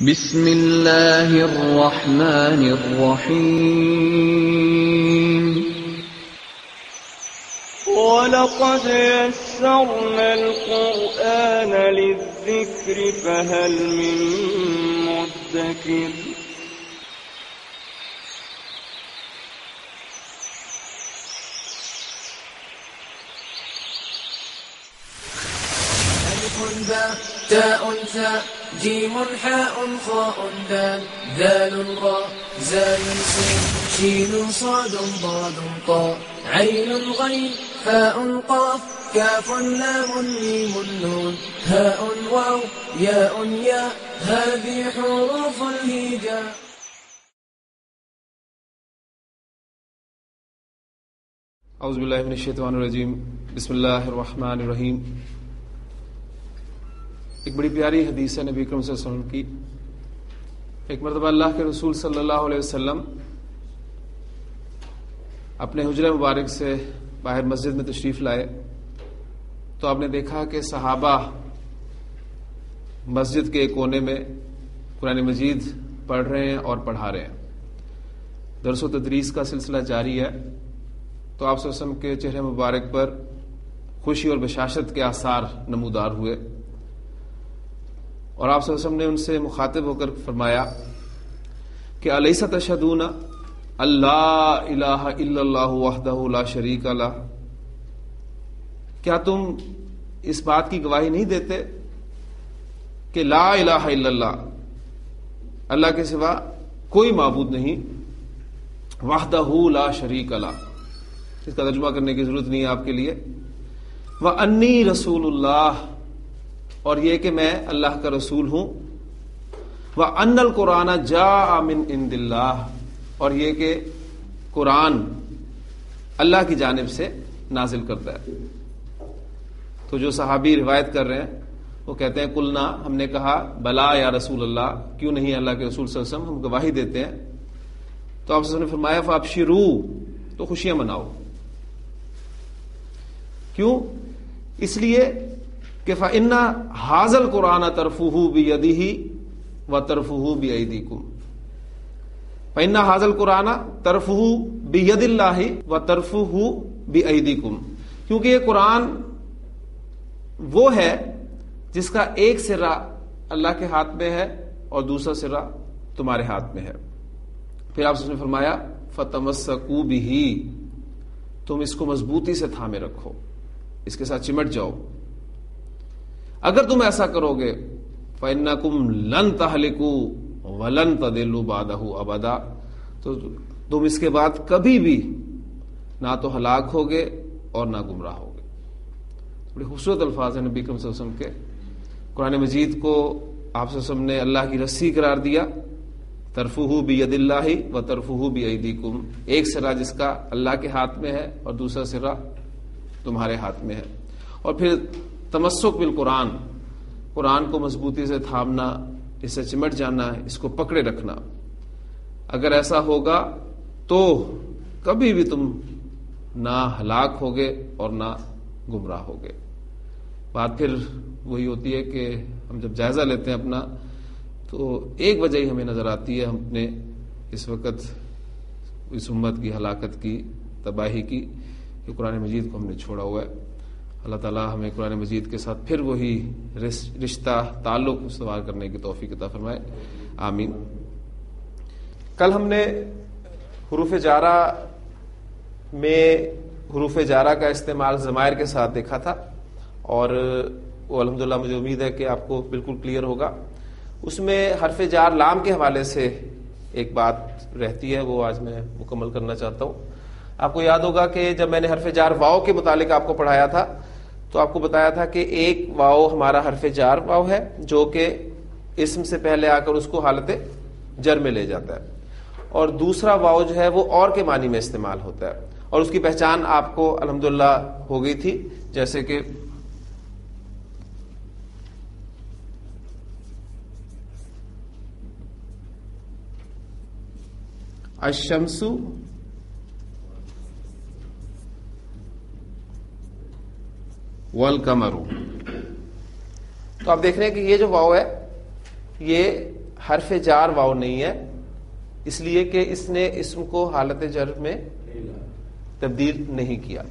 بسم اللہ الرحمن الرحیم وَلَقَدْ يَسَّرْنَا الْقُرْآنَ لِلذِّكْرِ فَهَلْ مِن مُّدَّكِرٍ ألف باء تاء ثاء جيم حاء خاء دال ذال راء زال سين شين صاد ضاد طاء عين غين فاء قاف كاف لام ميم نون هاء واو ياء ياء هذه حروف الهجاء. اعوذ باللہ من الشیطان الرجیم بسم اللہ الرحمن الرحیم. ایک بڑی پیاری حدیث ہے نبی اکرم صلی اللہ علیہ وسلم کی. ایک مرتبہ اللہ کے رسول صلی اللہ علیہ وسلم اپنے حجرہ مبارک سے باہر مسجد میں تشریف لائے تو آپ نے دیکھا کہ صحابہ مسجد کے ایک کونے میں قرآن مجید پڑھ رہے ہیں اور پڑھا رہے ہیں. درس و تدریس کا سلسلہ جاری ہے تو آپ صلی اللہ علیہ وسلم کے چہرے مبارک پر خوشی اور بشاشت کے آثار نمودار ہوئے اور آپ صلی اللہ علیہ وسلم نے ان سے مخاطب ہو کر فرمایا کہ الیس تشہدون اللہ الہ الا اللہ وحدہ لا شریک لہ، کیا تم اس بات کی گواہی نہیں دیتے کہ لا الہ الا اللہ، اللہ کے سوا کوئی معبود نہیں، وحدہ لا شریک لہ، اس کا ترجمہ کرنے کی ضرورت نہیں ہے آپ کے لیے، وَأَنِّي رسول اللہ، اور یہ کہ میں اللہ کا رسول ہوں، وَأَنَّ الْقُرْآنَ جَاءَ مِنْ عِنْدِ اللَّهِ، اور یہ کہ قرآن اللہ کی جانب سے نازل کرتا ہے. تو جو صحابی روایت کر رہے ہیں وہ کہتے ہیں قلنا، ہم نے کہا بلا یا رسول اللہ، کیوں نہیں اللہ کے رسول صلی اللہ علیہ وسلم، ہم گواہی دیتے ہیں. تو آپ نے فرمایا فَأَبْشِرُوا، تو خوشیاں مناؤ. کیوں؟ اس لیے کہ فَإِنَّ هَذَا الْقُرْآنَ تَرْفُهُ بِيَدِهِ وَتَرْفُهُ بِأَيْدِيكُمْ، فَإِنَّ هَذَا الْقُرْآنَ تَرْفُهُ بِيَدِ اللَّهِ وَتَرْفُهُ بِأَيْدِيكُمْ، کیونکہ یہ قرآن وہ ہے جس کا ایک سرا اللہ کے ہاتھ میں ہے اور دوسرا سرا تمہارے ہاتھ میں ہے. پھر آپ نے فرمایا فَتَمَسَّكُوا بِهِ، تم اس کو مضبوطی سے تھامے رکھو، اس کے ساتھ چمٹ جاؤ. اگر تم ایسا کرو گے فَإِنَّكُمْ لَن تَهْلِكُوا وَلَن تَضِلُّوا بَعْدَهُ أَبَدًا، تو تم اس کے بعد کبھی بھی نہ تو ہلاک ہوگے اور نہ گمراہ ہوگے. بڑے خوبصورت الفاظ ہیں نبی کریم صلی اللہ علیہ وسلم کے. قرآن مجید کو آپ صلی اللہ علیہ وسلم نے اللہ کی رسی قرار دیا، ترفُهُ بِيَدِ اللَّهِ وَتَرْفُهُ بِأَيْدِيكُمْ، ایک سرا جس کا اللہ کے ہاتھ میں ہے اور دوسرا سرا تمہارے ہاتھ میں ہے. اور پھر تمسک بالقرآن، قرآن کو مضبوطی سے تھامنا، اس سے چمٹ جانا، اس کو پکڑے رکھنا. اگر ایسا ہوگا تو کبھی بھی تم نہ ہلاک ہوگے اور نہ گمراہ ہوگے. بات پھر وہی ہوتی ہے کہ ہم جب جائزہ لیتے ہیں اپنا، تو ایک وجہ ہی ہمیں نظر آتی ہے ہم نے اس وقت اس امت کی ہلاکت کی، تباہی کی، کہ قرآن مجید کو ہم نے چھوڑا ہوا ہے. اللہ تعالیٰ ہمیں قرآن مجید کے ساتھ پھر وہی رشتہ تعلق استوار کرنے کی توفیق عطا فرمائے، آمین. کل ہم نے حروف جارہ میں حروف جارہ کا استعمال ضمائر کے ساتھ دیکھا تھا، اور وہ الحمدللہ مجھے امید ہے کہ آپ کو بالکل کلیئر ہوگا. اس میں حرف جار لام کے حوالے سے ایک بات رہتی ہے، وہ آج میں مکمل کرنا چاہتا ہوں. آپ کو یاد ہوگا کہ جب میں نے حرف جار واؤ کے متعلق آپ کو پڑھایا تھا تو آپ کو بتایا تھا کہ ایک واؤ ہمارا حرف جار واؤ ہے جو کہ اسم سے پہلے آ کر اس کو حالت جر میں لے جاتا ہے، اور دوسرا واؤ جو ہے وہ اور کے معنی میں استعمال ہوتا ہے، اور اس کی پہچان آپ کو الحمدللہ ہو گئی تھی، جیسے کہ الشمس والقمر. تو آپ دیکھ رہے ہیں کہ یہ جو واو ہے یہ حرف جار واو نہیں ہے، اس لیے کہ اس نے اسم کو حالت جر میں تبدیل نہیں کیا.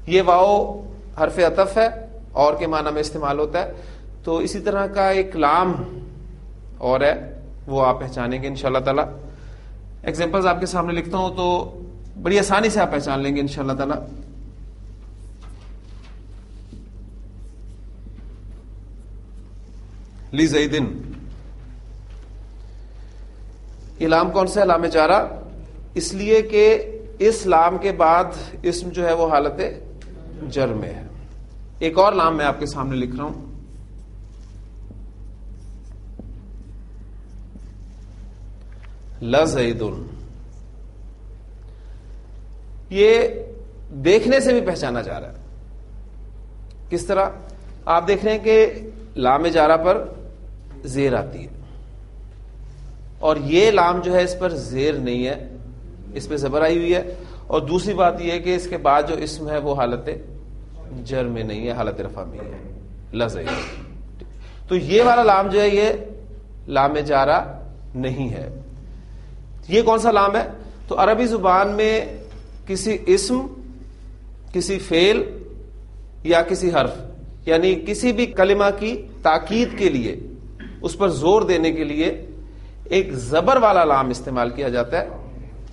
یہ واو حرف عطف ہے اور کے معنی میں استعمال ہوتا ہے. تو اسی طرح کا ایک لام اور ہے، وہ آپ پہچانیں گے انشاءاللہ تعالی. ایگزامپلز آپ کے سامنے لکھتا ہوں تو بڑی آسانی سے آپ پہچان لیں گے انشاءاللہ تعالی. لی زیدن، یہ لام کون سا ہے؟ لام جارہ، اس لیے کہ اس لام کے بعد اسم جو ہے وہ حالت جر میں ہے. ایک اور لام میں آپ کے سامنے لکھ رہا ہوں، لزیدن. یہ دیکھنے سے بھی پہچانا جا رہا ہے. کس طرح؟ آپ دیکھ رہے ہیں کہ لام جارہ پر زیر آتی ہے، اور یہ لام جو ہے اس پر زیر نہیں ہے، اس پہ زبر آئی ہوئی ہے. اور دوسری بات یہ ہے کہ اس کے بعد جو اسم ہے وہ حالت جر میں نہیں ہے، حالت رفع میں ہے، لزیدن. تو یہ والا لام جو ہے یہ لام جارہ نہیں ہے. یہ کون سا لام ہے؟ تو عربی زبان میں کسی اسم، کسی فعل یا کسی حرف، یعنی کسی بھی کلمہ کی تاکید کے لیے، اس پر زور دینے کے لیے ایک زبر والا لام استعمال کیا جاتا ہے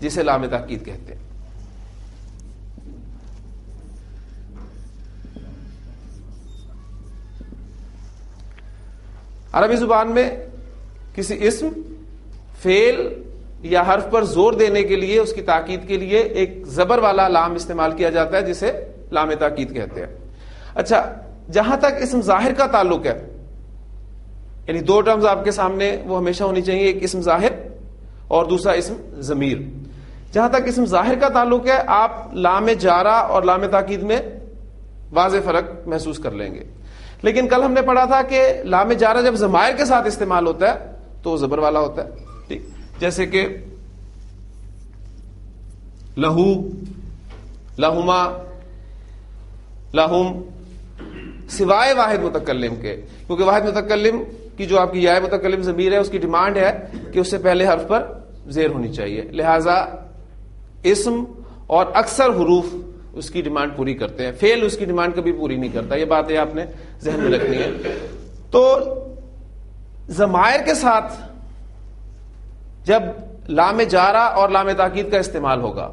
جسے لام تاکید کہتے ہیں. عربی زبان میں کسی اسم، فعل یا حرف پر زور دینے کے لیے، اس کی تاکید کے لیے ایک زبر والا لام استعمال کیا جاتا ہے جسے لام تاکید کہتے ہیں. اچھا، جہاں تک اسم ظاہر کا تعلق ہے، یعنی دو ٹرمز آپ کے سامنے وہ ہمیشہ ہونی چاہیے، ایک اسم ظاہر اور دوسرا اسم ضمیر. جہاں تک اسم ظاہر کا تعلق ہے، آپ لام جارہ اور لام تاکید میں واضح فرق محسوس کر لیں گے. لیکن کل ہم نے پڑھا تھا کہ لام جارہ جب ضمائر کے ساتھ استعمال ہوتا ہے تو وہ زبر والا ہوتا ہے. ٹھیک، جیسے کہ لہو، لہما، لہم، سوائے واحد متکلم کے، کیونکہ واحد متکلم کی جو آپ کی یا متکلم ضمیر ہے اس کی ڈیمانڈ ہے کہ اس سے پہلے حرف پر زیر ہونی چاہیے، لہذا اسم اور اکثر حروف اس کی ڈیمانڈ پوری کرتے ہیں، فعل اس کی ڈیمانڈ کبھی پوری نہیں کرتا. یہ باتیں آپ نے ذہن میں رکھنی ہے. تو ضمائر کے ساتھ جب لام جارہ اور لام تاکید کا استعمال ہوگا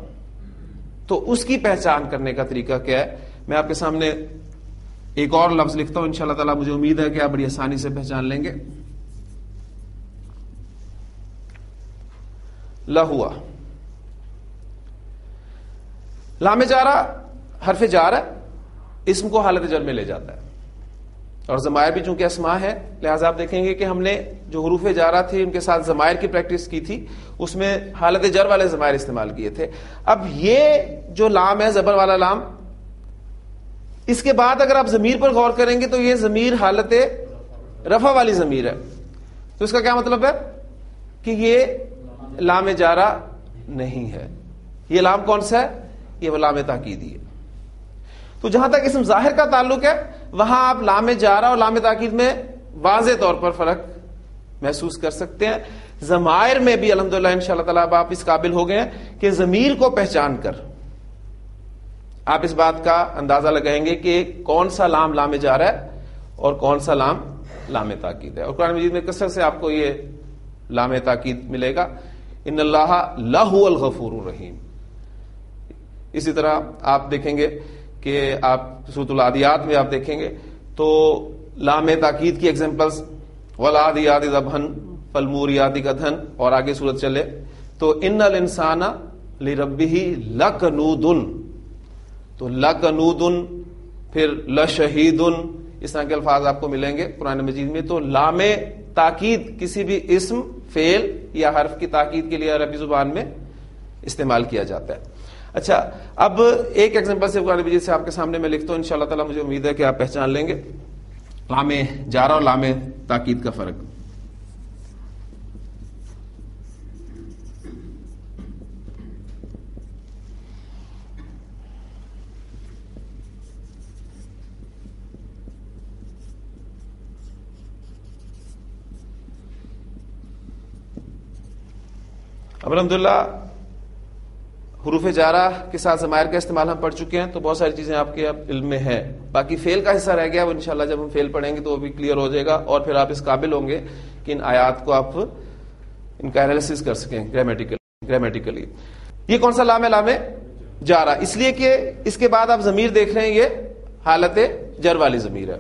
تو اس کی پہچان کرنے کا طریقہ کیا ہے؟ میں آپ کے سامنے ایک اور لفظ لکھتا ہوں، انشاءاللہ تعالی مجھے امید ہے کہ آپ بڑی آسانی سے پہچان لیں گے. لہوا، لام جارہ حرف جار ہے، اسم کو حالت جر میں لے جاتا ہے، اور ضمائر بھی چونکہ اسماء ہے، لہٰذا آپ دیکھیں گے کہ ہم نے جو حروف جارہ تھے ان کے ساتھ ضمائر کی پریکٹس کی تھی، اس میں حالت جر والے ضمائر استعمال کیے تھے. اب یہ جو لام ہے زبر والا لام، اس کے بعد اگر آپ ضمیر پر غور کریں گے تو یہ ضمیر حالت رفع والی ضمیر ہے. تو اس کا کیا مطلب ہے؟ کہ یہ لام جارہ نہیں ہے. یہ لام کون سا ہے؟ یہ وہ لام تاکیدی ہے. تو جہاں تک اسم ظاہر کا تعلق ہے وہاں آپ لام جارہ اور لام تاکید میں واضح طور پر فرق محسوس کر سکتے ہیں. ضمائر میں بھی الحمدللہ انشاءاللہ تعالی آپ اس قابل ہو گئے ہیں کہ ضمیر کو پہچان کر آپ اس بات کا اندازہ لگائیں گے کہ کون سا لام لام جارہ ہے اور کون سا لام لام تاکید ہے. اور قرآن مجید میں کثرت سے آپ کو یہ لام تاکید ملے گا، ان اللہ لہو الغفور الرحیم. اسی طرح آپ دیکھیں گے کہ آپ سورۃ العادیات میں آپ دیکھیں گے تو لام تاکید کی ایگزامپلس والعادیات ضبحا فالموریات قدحا، اور آگے سورت چلے تو ان الانسان لربہ لکنود، تو لکنود، پھر لشہید، اس طرح کے الفاظ آپ کو ملیں گے قرآن مجید میں. تو لام تاکید کسی بھی اسم، فعل یا حرف کی تاکید کے لیے عربی زبان میں استعمال کیا جاتا ہے. اچھا، اب ایک ایگزامپل سے قرآن مجید سے آپ کے سامنے میں لکھتا ہوں، انشاءاللہ تعالی مجھے امید ہے کہ آپ پہچان لیں گے لام جارہ اور لام تاکید کا فرق. اب الحمدللہ حروف جارہ کے ساتھ ضمائر کا استعمال ہم پڑھ چکے ہیں، تو بہت ساری چیزیں آپ کے اب علم میں ہے. باقی فعل کا حصہ رہ گیا، وہ انشاءاللہ جب ہم فعل پڑھیں گے تو وہ بھی کلیئر ہو جائے گا، اور پھر آپ اس قابل ہوں گے کہ ان آیات کو آپ ان کا انالیسس کر سکیں گرامیٹیکلی. یہ کون سا لام ہے؟ لام جارہ، اس لیے کہ اس کے بعد آپ ضمیر دیکھ رہے ہیں، یہ حالت جر والی ضمیر ہے.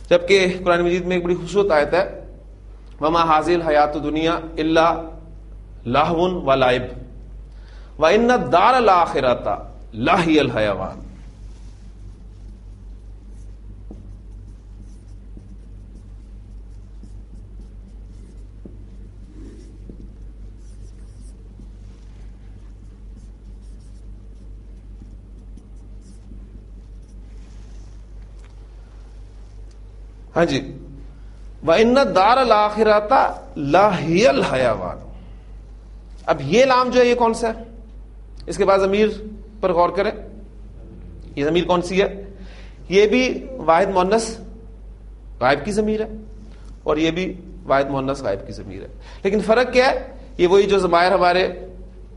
جبکہ قرآن مجید میں ایک بڑی خوبصورت آیت ہے، وما حاذل حیات دنیا الا لہو و لعب وان الدار الاخرۃ لہی الحیوان. ہاں جی، وَإِنَّ الدَّارَ الْآخِرَةَ لَهِيَ الْحَيَوَانُ. اب یہ لام جو ہے یہ کون سا ہے؟ اس کے بعد ضمیر پر غور کریں، یہ ضمیر کون سی ہے؟ یہ بھی واحد مؤنث غائب کی ضمیر ہے، اور یہ بھی واحد مؤنث غائب کی ضمیر ہے. لیکن فرق کیا ہے؟ یہ وہی جو ضمائر ہمارے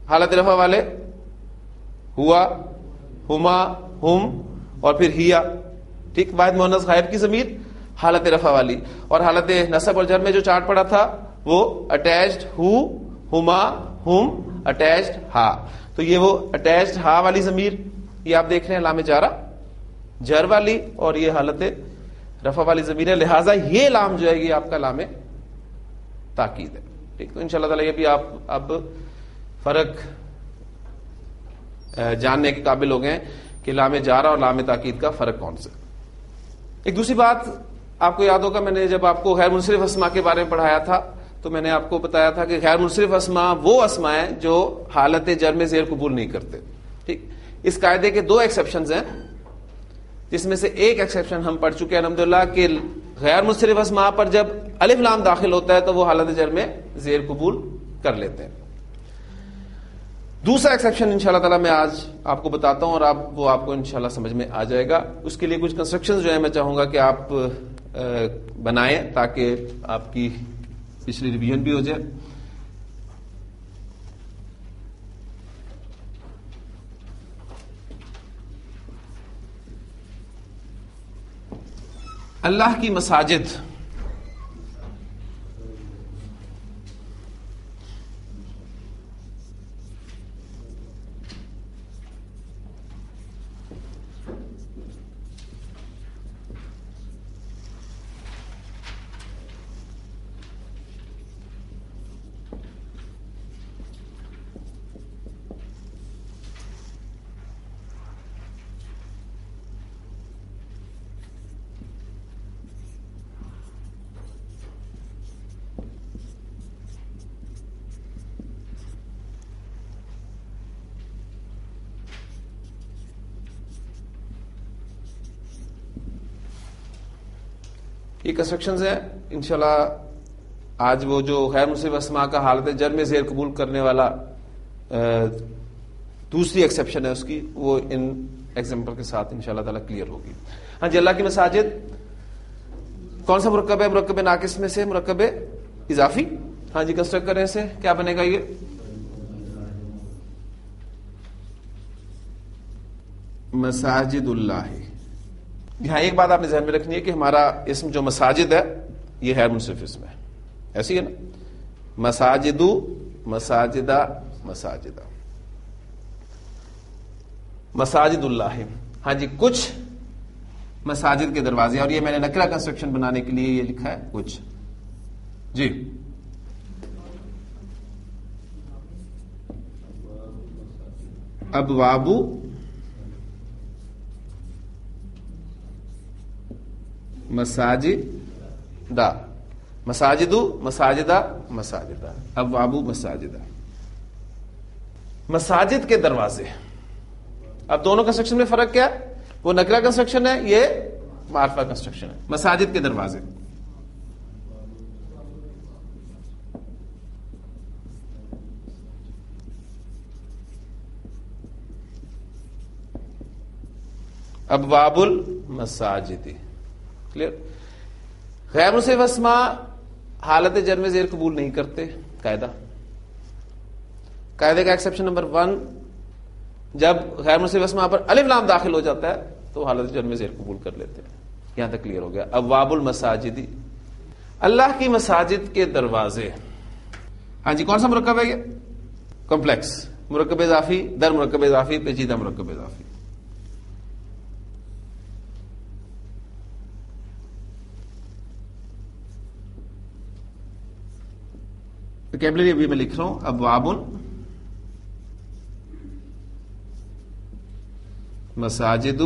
حالت رفع والے، ہوا، ہما، ہم اور پھر ہیا، ٹھیک، واحد مؤنث غائب کی ضمیر حالت رفع والی. اور حالت نصب اور جر میں جو چارٹ پڑا تھا وہ اٹیچڈ ہو، ہما، ہم، اٹیچڈ ہا. تو یہ وہ اٹیچڈ ہا والی ضمیر یہ آپ دیکھ رہے ہیں لام جارہ جر والی، اور یہ حالت رفع والی ضمیر ہے. لہٰذا یہ لام جو ہے یہ آپ کا لام تاکید ہے. ٹھیک، تو انشاءاللہ تعالی یہ بھی آپ اب فرق جاننے کے قابل ہو گئے کہ لام جارہ اور لام تاکید کا فرق کون سا. ایک دوسری بات آپ کو یاد ہوگا، میں نے جب آپ کو غیر منصرف اسما کے بارے میں پڑھایا تھا تو میں نے آپ کو بتایا تھا کہ غیر منصرف اسما وہ اسما ہیں جو حالت جر میں زیر قبول نہیں کرتے. ٹھیک، اس قاعدے کے 2 ایکسیپشنز ہیں، جس میں سے ایک ایکسیپشن ہم پڑھ چکے ہیں الحمدللہ کہ غیر منصرف اسما پر جب الف لام داخل ہوتا ہے تو وہ حالت جر میں زیر قبول کر لیتے ہیں. دوسرا ایکسیپشن انشاءاللہ تعالی میں آج آپ کو بتاتا ہوں، اور وہ آپ کو انشاءاللہ سمجھ میں آ جائے گا. اس کے لیے کچھ کنسٹرکشنز جو ہیں میں چاہوں گا کہ آپ بنائیں تاکہ آپ کی پچھلی ریویژن بھی ہو جائے. اللہ کی مساجد، یہ کنسٹرکشنز ہیں انشاءاللہ. آج وہ جو غیر منصرف اسما کا حالت جر میں زیر قبول کرنے والا دوسری ایکسیپشن ہے اس کی، وہ ان ایگزامپل کے ساتھ انشاءاللہ تعالی کلیئر ہوگی. ہاں جی، اللہ کی مساجد کون سا مرکب ہے؟ مرکب ناقص میں سے مرکب اضافی. ہاں جی، کنسٹرکٹ کرنے سے کیا بنے گا؟ یہ مساجد اللہ. یہاں ایک بات آپ نے ذہن میں رکھنی ہے کہ ہمارا اسم جو مساجد ہے یہ غیر منصرف اسم ہے، ایسی ہے نا، مساجدو، مساجدہ، مساجدہ، مساجد اللہ. ہاں جی، کچھ مساجد کے دروازے، اور یہ میں نے نکرہ کنسٹرکشن بنانے کے لیے یہ لکھا ہے کچھ. جی ابواب مساجدہ، مساجدو، مساجدہ، مساجدہ، ابواب مساجدہ، مساجد کے دروازے. اب دونوں کنسٹرکشن میں فرق کیا ہے؟ وہ نکرہ کنسٹرکشن ہے، یہ معرفہ کنسٹرکشن ہے. مساجد کے دروازے، ابواب المساجد. کلیئر؟ غیر منصرف اسما حالت جر میں زیر قبول نہیں کرتے قاعدہ. قاعدے کا ایکسیپشن نمبر 1، جب غیر منصرف اسم پر الف لام داخل ہو جاتا ہے تو حالت جر میں زیر قبول کر لیتے ہیں. یہاں تک کلیئر ہو گیا. ابواب المساجد، اللہ کی مساجد کے دروازے. ہاں جی، کون سا مرکب ہے یہ؟ کمپلیکس مرکب اضافی در مرکب اضافی پیچیدہ مرکب اضافی. ویکیبلری ابھی میں لکھ رہا ہوں. ابواب مساجد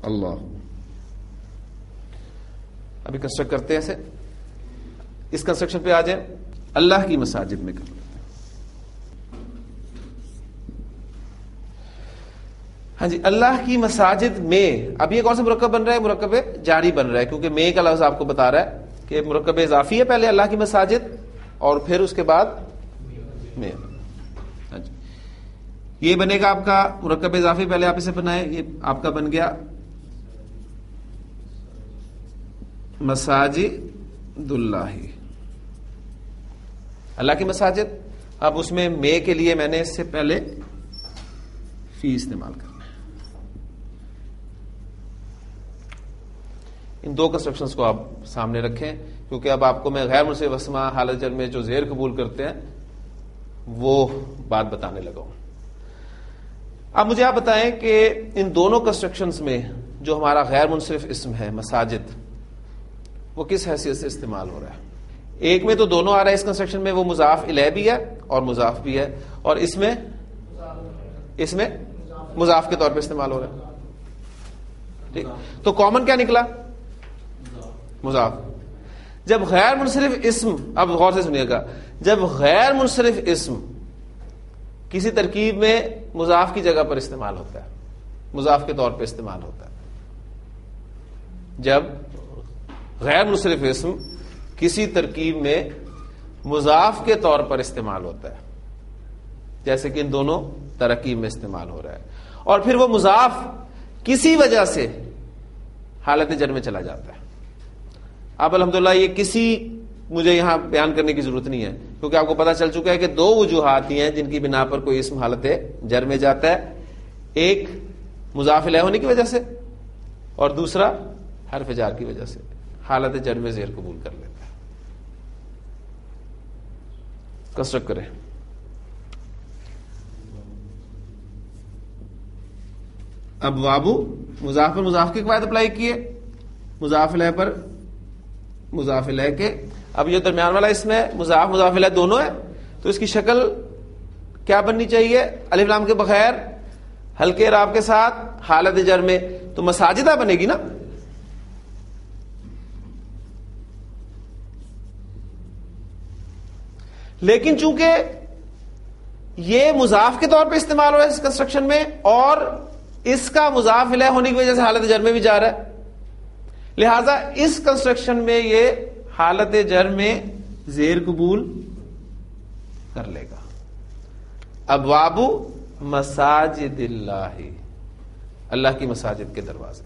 اللہ. ابھی کنسٹرکٹ کرتے ہیں ایسے. اس کنسٹرکشن پہ آ جائیں. اللہ کی مساجد میں کر لیتے ہیں. ہاں جی، اللہ کی مساجد میں. اب یہ کون سا مرکب بن رہا ہے؟ مرکب جاری بن رہا ہے، کیونکہ میں کا لفظ آپ کو بتا رہا ہے کہ مرکب اضافی ہے پہلے اللہ کی مساجد اور پھر اس کے بعد میں. ہاں جی، یہ بنے گا آپ کا مرکب اضافی. پہلے آپ اسے بنائیں. یہ آپ کا بن گیا مساجد اللہ، اللہ کی مساجد. اب اس میں میں کے لیے میں نے اس سے پہلے فی استعمال کرنا ہے. ان دو کنسٹرکشنز کو آپ سامنے رکھیں، کیونکہ اب آپ کو میں غیر منصرف اسما حالت جر میں جو زیر قبول کرتے ہیں وہ بات بتانے لگا ہوں. اب مجھے آپ بتائیں کہ ان دونوں کنسٹرکشنز میں جو ہمارا غیر منصرف اسم ہے مساجد، وہ کس حیثیت سے استعمال ہو رہا ہے؟ ایک میں تو دونوں آ رہا ہے اس کنسٹرکشن میں، وہ مضاف الیہ بھی ہے اور مضاف بھی ہے، اور اس میں مضاف کے طور پہ استعمال ہو رہا ہے. ٹھیک، تو کامن کیا نکلا؟ مضاف. جب غیر منصرف اسم، اب غور سے سنیے گا، جب غیر منصرف اسم کسی ترکیب میں مضاف کی جگہ پر استعمال ہوتا ہے، مضاف کے طور پہ استعمال ہوتا ہے، جب غیر منصرف اسم کسی ترکیب میں مضاف کے طور پر استعمال ہوتا ہے، جیسے کہ ان دونوں ترکیب میں استعمال ہو رہا ہے، اور پھر وہ مضاف کسی وجہ سے حالت جر میں چلا جاتا ہے. اب الحمدللہ یہ کسی مجھے یہاں بیان کرنے کی ضرورت نہیں ہے، کیونکہ آپ کو پتا چل چکا ہے کہ دو وجوہات ہیں جن کی بنا پر کوئی اسم حالت جر میں جاتا ہے. ایک مضاف الیہ ہونے کی وجہ سے، اور دوسرا حرف جار کی وجہ سے حالت جر میں زیر قبول کر لیتا ہے. کنسٹرکٹ کریں. اب وابو مضاف پر مضاف کی قواعد اپلائی کیے، مضاف الیہ پر مضاف الیہ کے. اب یہ درمیان والا اس میں مضاف مضاف الیہ دونوں ہے، تو اس کی شکل کیا بننی چاہیے؟ الف لام کے بغیر ہلکے اعراب کے ساتھ حالت جر میں، تو مساجدہ بنے گی نا. لیکن چونکہ یہ مضاف کے طور پہ استعمال ہو رہا ہے اس کنسٹرکشن میں، اور اس کا مضاف الیہ ہونے کی وجہ سے حالت جر میں بھی جا رہا ہے، لہذا اس کنسٹرکشن میں یہ حالت جر میں زیر قبول کر لے گا. ابواب مساجد اللہ، اللہ کی مساجد کے دروازے.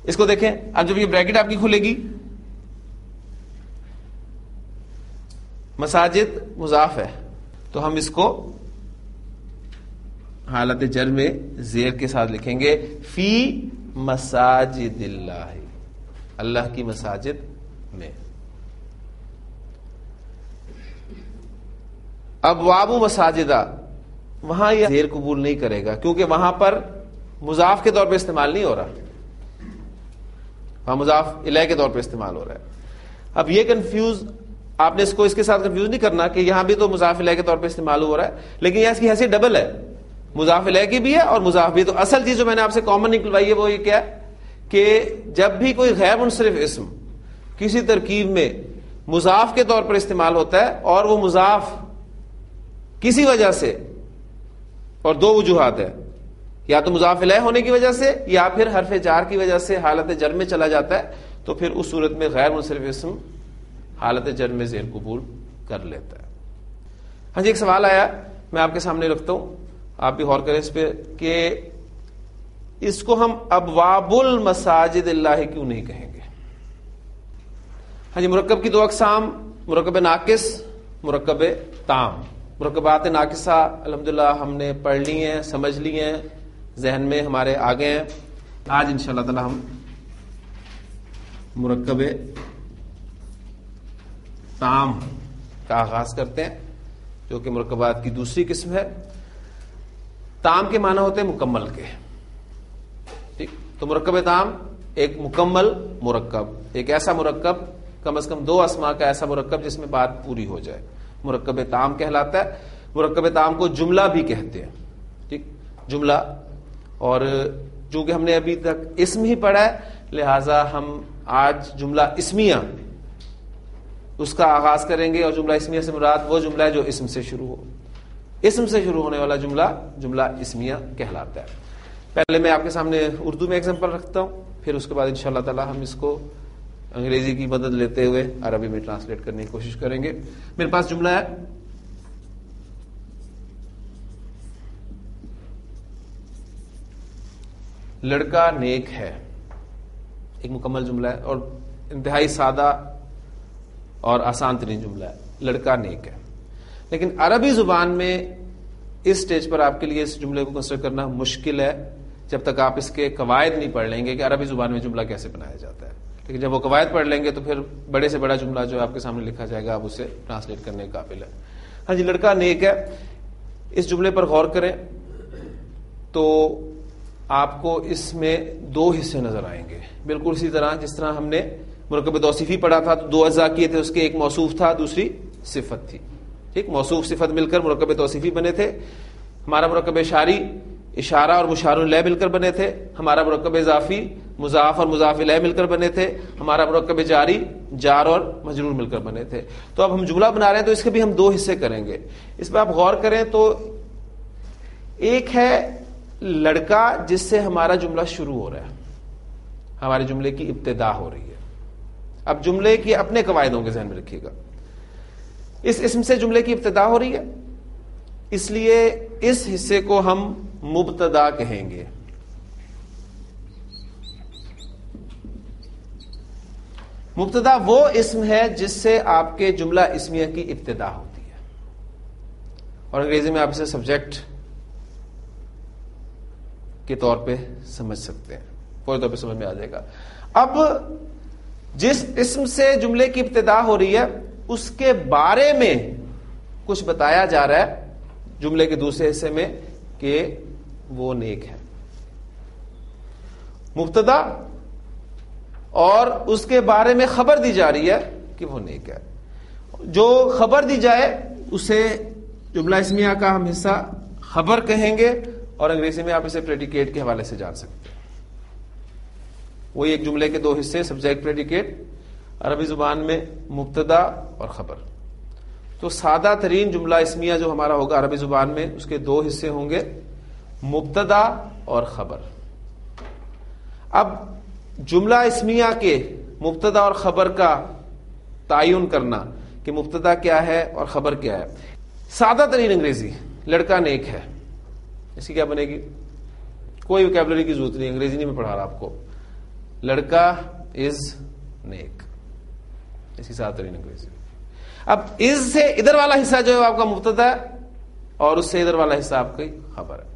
اس کو دیکھیں. اب جب یہ بریکٹ آپ کی کھلے گی، مساجد مضاف ہے تو ہم اس کو حالت جر میں زیر کے ساتھ لکھیں گے فی مساجد اللہ، اللہ کی مساجد میں. ابواب مساجدہ، وہاں یہ زیر قبول نہیں کرے گا، کیونکہ وہاں پر مضاف کے طور پہ استعمال نہیں ہو رہا، وہاں مضاف الیہ کے طور پہ استعمال ہو رہا ہے. اب یہ کنفیوز آپ نے اس کو اس کے ساتھ کنفیوز نہیں کرنا کہ یہاں بھی تو مضاف الیہ کے طور پہ استعمال ہو رہا ہے، لیکن یہاں اس کی حیثیت ڈبل ہے، مضاف الیہ کی بھی ہے اور مضاف بھی. تو اصل چیز جو میں نے آپ سے کامن نکلوائی ہے وہ یہ کیا ہے کہ جب بھی کوئی غیر منصرف اسم کسی ترکیب میں مضاف کے طور پر استعمال ہوتا ہے اور وہ مضاف کسی وجہ سے، اور دو وجوہات ہے، یا تو مضاف الیہ ہونے کی وجہ سے یا پھر حرف جار کی وجہ سے حالت جر میں چلا جاتا ہے، تو پھر اس صورت میں غیر منصرف اسم حالت جر میں زیر قبول کر لیتا ہے. ہاں جی، ایک سوال آیا میں آپ کے سامنے رکھتا ہوں، آپ بھی غور کریں اس پہ کہ اس کو ہم ابواب المساجد اللہ کیوں نہیں کہیں گے؟ ہاں جی، مرکب کی دو اقسام، مرکب ناقص، مرکب تام۔ مرکبات ناقصہ الحمدللہ ہم نے پڑھ لی ہیں، سمجھ لی ہیں، ذہن میں ہمارے آگے ہیں۔ آج انشاءاللہ تعالی ہم مرکب تام کا آغاز کرتے ہیں، جو کہ مرکبات کی دوسری قسم ہے۔ تام کے معنی ہوتے ہیں مکمل کے، ٹھیک؟ تو مرکب تام ایک مکمل مرکب، ایک ایسا مرکب، کم از کم دو اسما کا ایسا مرکب جس میں بات پوری ہو جائے، مرکب تام کہلاتا ہے۔ مرکب تام کو جملہ بھی کہتے ہیں، ٹھیک؟ جملہ، اور چونکہ ہم نے ابھی تک اسم ہی پڑھا ہے لہذا ہم آج جملہ اسمیہ اس کا آغاز کریں گے، اور جملہ اسمیہ سے مراد وہ جملہ ہے جو اسم سے شروع ہو۔ اسم سے شروع ہونے والا جملہ جملہ اسمیہ کہلاتا ہے۔ پہلے میں آپ کے سامنے اردو میں ایگزامپل رکھتا ہوں، پھر اس کے بعد انشاءاللہ تعالی ہم اس کو انگریزی کی مدد لیتے ہوئے عربی میں ٹرانسلیٹ کرنے کی کوشش کریں گے۔ میرے پاس جملہ ہے، لڑکا نیک ہے، ایک مکمل جملہ ہے اور انتہائی سادہ اور آسان ترین جملہ ہے، لڑکا نیک ہے۔ لیکن عربی زبان میں اس سٹیج پر آپ کے لیے اس جملے کو کنسیڈر کرنا مشکل ہے جب تک آپ اس کے قواعد نہیں پڑھ لیں گے کہ عربی زبان میں جملہ کیسے بنایا جاتا ہے۔ لیکن جب وہ قواعد پڑھ لیں گے تو پھر بڑے سے بڑا جملہ جو آپ کے سامنے لکھا جائے گا آپ اسے ٹرانسلیٹ کرنے کے قابل ہے۔ ہاں جی، لڑکا نیک ہے، اس جملے پر غور کریں تو آپ کو اس میں دو حصے نظر آئیں گے، بالکل اسی طرح جس طرح ہم نے مرکب توصیفی پڑھا تھا تو دو اجزاء کیے تھے، اس کے ایک موصوف تھا، دوسری صفت تھی، ٹھیک؟ موصوف صفت مل کر مرکب توصیفی بنے تھے۔ ہمارا مرکب اشاری اشارہ اور مشار الیہ مل کر بنے تھے، ہمارا مرکب اضافی مضاف اور مضاف الیہ مل کر بنے تھے، ہمارا مرکب جاری جار اور مجرور مل کر بنے تھے۔ تو اب ہم جملہ بنا رہے ہیں تو اس کے بھی ہم دو حصے کریں گے۔ اس پہ آپ غور کریں تو ایک ہے لڑکا جس سے ہمارا جملہ شروع ہو رہا ہے، ہمارے جملے کی ابتدا ہو رہی ہے۔ اب جملے کی اپنے قواعدوں کے ذہن میں رکھیے گا، اس اسم سے جملے کی ابتدا ہو رہی ہے، اس لیے اس حصے کو ہم مبتدا کہیں گے۔ مبتدا وہ اسم ہے جس سے آپ کے جملہ اسمیہ کی ابتدا ہوتی ہے، اور انگریزی میں آپ اسے سبجیکٹ کے طور پہ سمجھ سکتے ہیں، فوری طور پہ سمجھ میں آ جائے گا۔ اب جس اسم سے جملے کی ابتدا ہو رہی ہے اس کے بارے میں کچھ بتایا جا رہا ہے جملے کے دوسرے حصے میں کہ وہ نیک ہے۔ مبتدا اور اس کے بارے میں خبر دی جا رہی ہے کہ وہ نیک ہے۔ جو خبر دی جائے اسے جملہ اسمیہ کا ہم حصہ خبر کہیں گے، اور انگریزی میں آپ اسے پریڈیکیٹ کے حوالے سے جان سکتے ہیں۔ وہی ایک جملے کے دو حصے، سبجیکٹ پریڈیکیٹ، عربی زبان میں مبتدا اور خبر۔ تو سادہ ترین جملہ اسمیہ جو ہمارا ہوگا عربی زبان میں اس کے دو حصے ہوں گے، مبتدا اور خبر۔ اب جملہ اسمیہ کے مبتدا اور خبر کا تعین کرنا کہ مبتدا کیا ہے اور خبر کیا ہے۔ سادہ ترین انگریزی، لڑکا نیک ہے، اس کی کیا بنے گی؟ کوئی ویکیبلری کی ضرورت نہیں، انگریزی نہیں میں پڑھا رہا آپ کو، لڑکا از نیک، اس کی سادہ ترین انگریزی۔ اب از سے ادھر والا حصہ جو ہے آپ کا مبتدا ہے اور اس سے ادھر والا حصہ آپ کی خبر ہے۔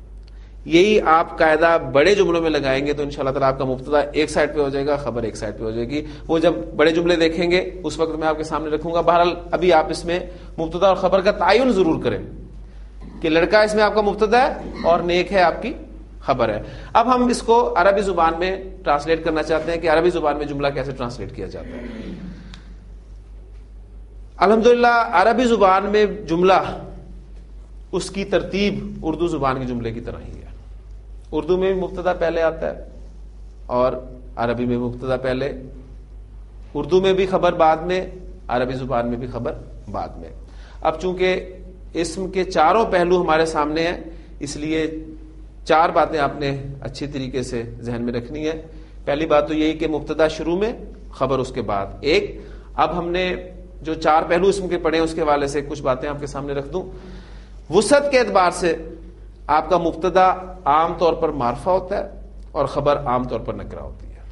یہی آپ قاعدہ بڑے جملوں میں لگائیں گے تو انشاءاللہ تعالیٰ آپ کا مبتدا ایک سائڈ پہ ہو جائے گا، خبر ایک سائڈ پہ ہو جائے گی۔ وہ جب بڑے جملے دیکھیں گے اس وقت میں آپ کے سامنے رکھوں گا۔ بہرحال ابھی آپ اس میں مبتدا اور خبر کا تعین ضرور کریں کہ لڑکا اس میں آپ کا مبتدا ہے اور نیک ہے آپ کی خبر ہے۔ اب ہم اس کو عربی زبان میں ٹرانسلیٹ کرنا چاہتے ہیں کہ عربی زبان میں جملہ کیسے ٹرانسلیٹ کیا جاتا ہے۔ الحمدللہ عربی زبان میں جملہ اس کی ترتیب اردو زبان کے جملے کی طرح ہی ہے۔ اردو میں بھی مبتدا پہلے آتا ہے اور عربی میں مبتدا پہلے، اردو میں بھی خبر بعد میں، عربی زبان میں بھی خبر بعد میں۔ اب چونکہ اسم کے چاروں پہلو ہمارے سامنے ہیں اس لیے چار باتیں آپ نے اچھی طریقے سے ذہن میں رکھنی ہے۔ پہلی بات تو یہی کہ مبتدا شروع میں، خبر اس کے بعد۔ ایک، اب ہم نے جو چار پہلو اسم کے پڑھے ہیں اس کے حوالے سے کچھ باتیں آپ کے سامنے رکھ دوں۔ وسعت کے اعتبار سے آپ کا مبتدا عام طور پر معرفہ ہوتا ہے اور خبر عام طور پر نکرہ ہوتی ہے۔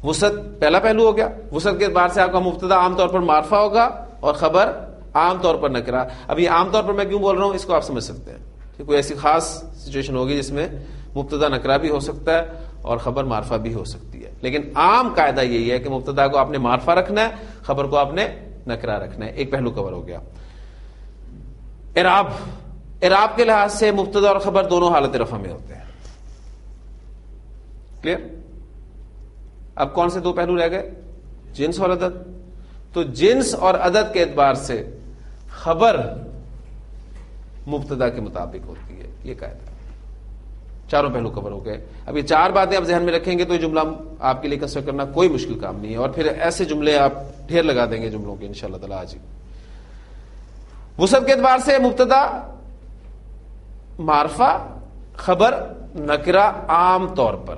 وسعت پہلا پہلو ہو گیا. وسعت کے اعتبار سے آپ کا مبتدا عام طور پر معرفہ ہوگا اور خبر عام طور پر نکرہ. اب یہ عام طور پر میں کیوں بول رہا ہوں اس کو آپ سمجھ سکتے ہیں کہ کوئی ایسی خاص سچویشن ہوگی جس میں مبتدا نکرہ بھی ہو سکتا ہے اور خبر معرفہ بھی ہو سکتی ہے. لیکن عام قاعدہ یہی ہے کہ مبتدا کو آپ نے معرفہ رکھنا ہے, خبر کو آپ نے نکرہ رکھنا ہے. ایک پہلو کور ہو گیا. اعراب کے لحاظ سے مبتدا اور خبر دونوں حالت رفع میں ہوتے ہیں. کلیئر؟ اب کون سے دو پہلو رہ گئے؟ جنس اور عدد. تو جنس اور عدد کے اعتبار سے خبر مبتدا کے مطابق ہوتی ہے, یہ قاعدہ. چاروں پہلو کور ہو گئے. اب یہ چار باتیں آپ ذہن میں رکھیں گے تو یہ جملہ آپ کے لیے کنسٹرکٹ کرنا کوئی مشکل کام نہیں ہے, اور پھر ایسے جملے آپ ڈھیر لگا دیں گے جملوں کے انشاءاللہ تعالی. آج وسعت کے اعتبار سے مبتدا معرفہ, خبر نکرہ عام طور پر.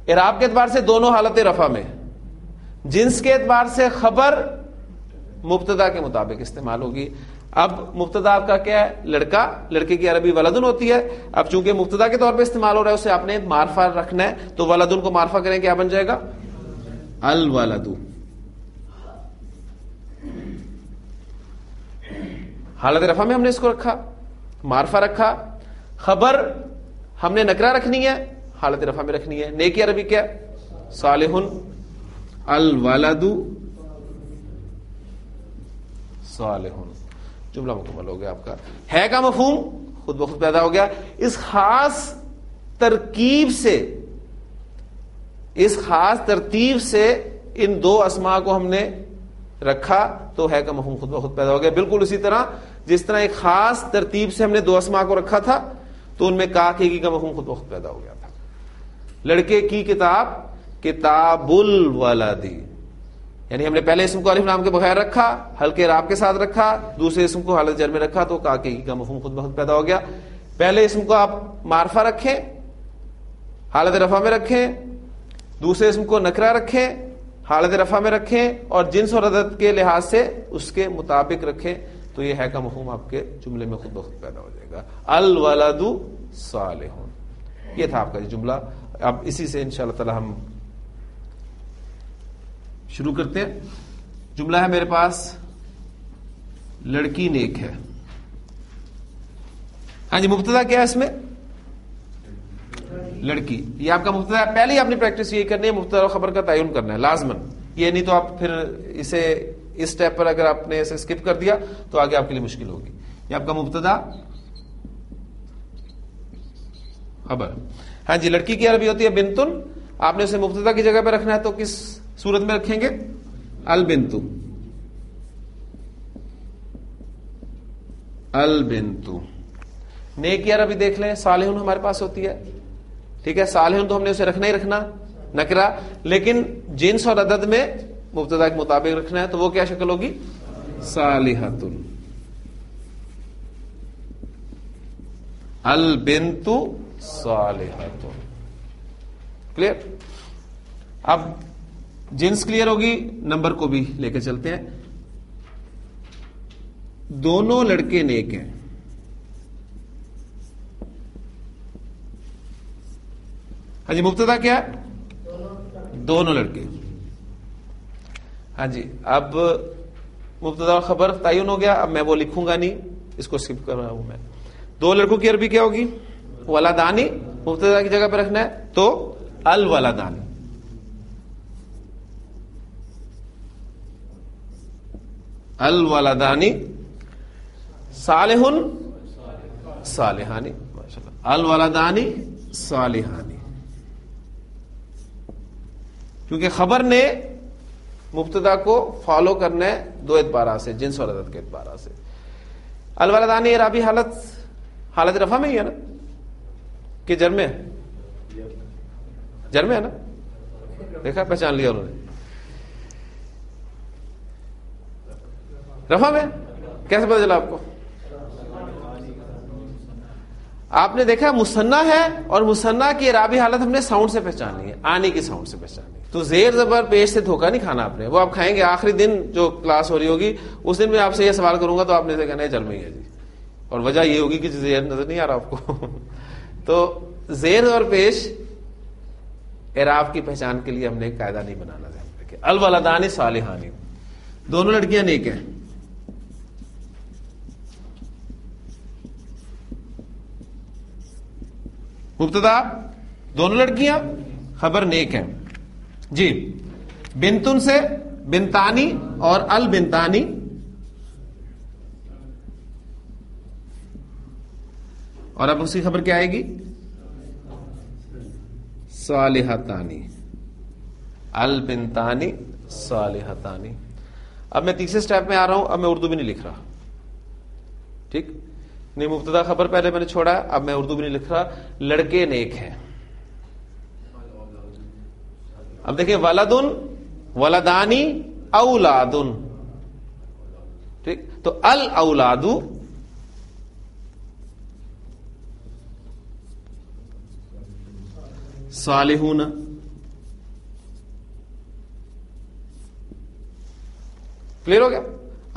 اعراب کے اعتبار سے دونوں حالت رفع میں. جنس کے اعتبار سے خبر مبتدا کے مطابق استعمال ہوگی. اب مبتدا آپ کا کیا ہے؟ لڑکا. لڑکے کی عربی ولدن ہوتی ہے. اب چونکہ مبتدا کے طور پہ استعمال ہو رہا ہے اسے آپ نے معرفہ رکھنا ہے, تو ولدن کو معرفہ کریں کیا بن جائے گا؟ الولد. حالت رفع میں ہم نے اس کو رکھا, معرفہ رکھا. خبر ہم نے نکرہ رکھنی ہے, حالت رفع میں رکھنی ہے. نیکی عربی کیا؟ صالح. الولد صالح. جملہ مکمل ہو گیا آپ کا. ہے کا مفہوم خود بخود پیدا ہو گیا. اس خاص ترتیب سے ان دو اسماء کو ہم نے رکھا تو ہے کا مفہوم خود بخود پیدا ہو گیا. بالکل اسی طرح جس طرح ایک خاص ترتیب سے ہم نے دو اسماء کو رکھا تھا تو ان میں کی کا مفہوم خود بخود پیدا ہو گیا تھا. لڑکے کی کتاب, کتاب الولدی, یعنی ہم نے پہلے اسم کو الف لام کے بغیر رکھا, ہلکے راب کے ساتھ رکھا, دوسرے اسم کو حالت جر میں رکھا تو کی کا مفہوم خود بخود پیدا ہو گیا. پہلے اسم کو آپ معرفہ رکھیں, حالت رفع میں رکھیں, دوسرے اسم کو نکرہ رکھیں, حالت رفع میں رکھیں, اور جنس اور عدد کے لحاظ سے اس کے مطابق رکھیں تو یہ ہے کا مفہوم آپ کے جملے میں خود بخود پیدا ہو جائے گا. الولد صالح. یہ تھا آپ کا جملہ. اب اسی سے انشاءاللہ تعالی ہم شروع کرتے ہیں. جملہ ہے میرے پاس لڑکی نیک ہے. ہاں جی, مبتدا کیا ہے اس میں؟ لڑکی. یہ آپ کا مبتدا ہے. پہلے ہی آپ نے پریکٹس یہ کرنی ہے, مبتدا اور خبر کا تعین کرنا ہے لازمن. یہ نہیں تو آپ پھر اسے اس سٹیپ پر اگر آپ نے اسے اسکپ کر دیا تو آگے آپ کے لیے مشکل ہوگی. یہ آپ کا مبتدا خبر. ہاں جی, لڑکی کی عربی ہوتی ہے بنتن. آپ نے اسے مبتدا کی جگہ پہ رکھنا ہے تو کس صورت میں رکھیں گے؟ البنت. البنت. نیک کی عربی دیکھ لیں, صالحن ہمارے پاس ہوتی ہے. ٹھیک ہے, صالحن تو ہم نے اسے رکھنا ہی رکھنا نکرہ, لیکن جنس اور عدد میں مبتدا کے مطابق رکھنا ہے تو وہ کیا شکل ہوگی؟ صالحۃ. البنت صالحۃ. کلیئر؟ اب جنس کلیئر ہوگی, نمبر کو بھی لے کے چلتے ہیں. دونوں لڑکے نیک ہیں. ہاں جی, مبتدا کیا ہے؟ دونوں لڑکے. ہاں جی, اب مبتدا اور خبر تعین ہو گیا. اب میں وہ لکھوں گا نہیں, اس کو اسکپ کر رہا ہوں میں. دو لڑکوں کی عربی کیا ہوگی؟ ولدانی. مبتدا کی جگہ پہ رکھنا ہے تو الولدانی. الولدانی. صالحن صالحانی. ماشاءاللہ. الولدانی صالحانی. کیونکہ خبر نے مبتدا کو فالو کرنا ہے دو اعتبارات سے, جنس اور عدد کے اعتبارات سے. الولدانی اعرابی حالت رفع میں ہی ہے نا کہ جر میں؟ جر میں ہے نا. دیکھا, پہچان لیا انہوں نے. رفع میں کیسے پتا چلا آپ کو؟ آپ نے دیکھا مثنیٰ ہے, اور مثنیٰ کی اعرابی حالت ہم نے ساؤنڈ سے پہچانی ہے, آنے کی ساؤنڈ سے پہچانی ہے. تو زیر زبر پیش سے دھوکہ نہیں کھانا آپ نے. وہ آپ کھائیں گے آخری دن جو کلاس ہو رہی ہوگی, اس دن میں آپ سے یہ سوال کروں گا تو آپ نے سے کہنا ہے جل میں ہی ہے جی, اور وجہ یہ ہوگی کہ زیر نظر نہیں آ رہا آپ کو. تو زیر اور پیش اعراب کی پہچان کے لیے ہم نے ایک قاعدہ نہیں بنانا ذہن میں رکھیں. الولدان صالحان، دونوں لڑکیاں نیک ہیں. مبتدا دونوں لڑکیاں، خبر نیک ہیں. جی بنتن سے بنتانی اور البنتانی، اور اب اس کی خبر کیا آئے گی؟ صالحتانی، البنتانی صالحتانی. اب میں تیسرے سٹیپ میں آ رہا ہوں. اب میں اردو بھی نہیں لکھ رہا، ٹھیک نہیں. مبتدا خبر پہلے میں نے چھوڑا ہے، اب میں اردو بھی نہیں لکھ رہا. لڑکے نیک ہیں. اب دیکھیں ولدن، ولدانی، اولادن، ٹھیک. تو الاولاد صالحون، کلیئر ہو گیا؟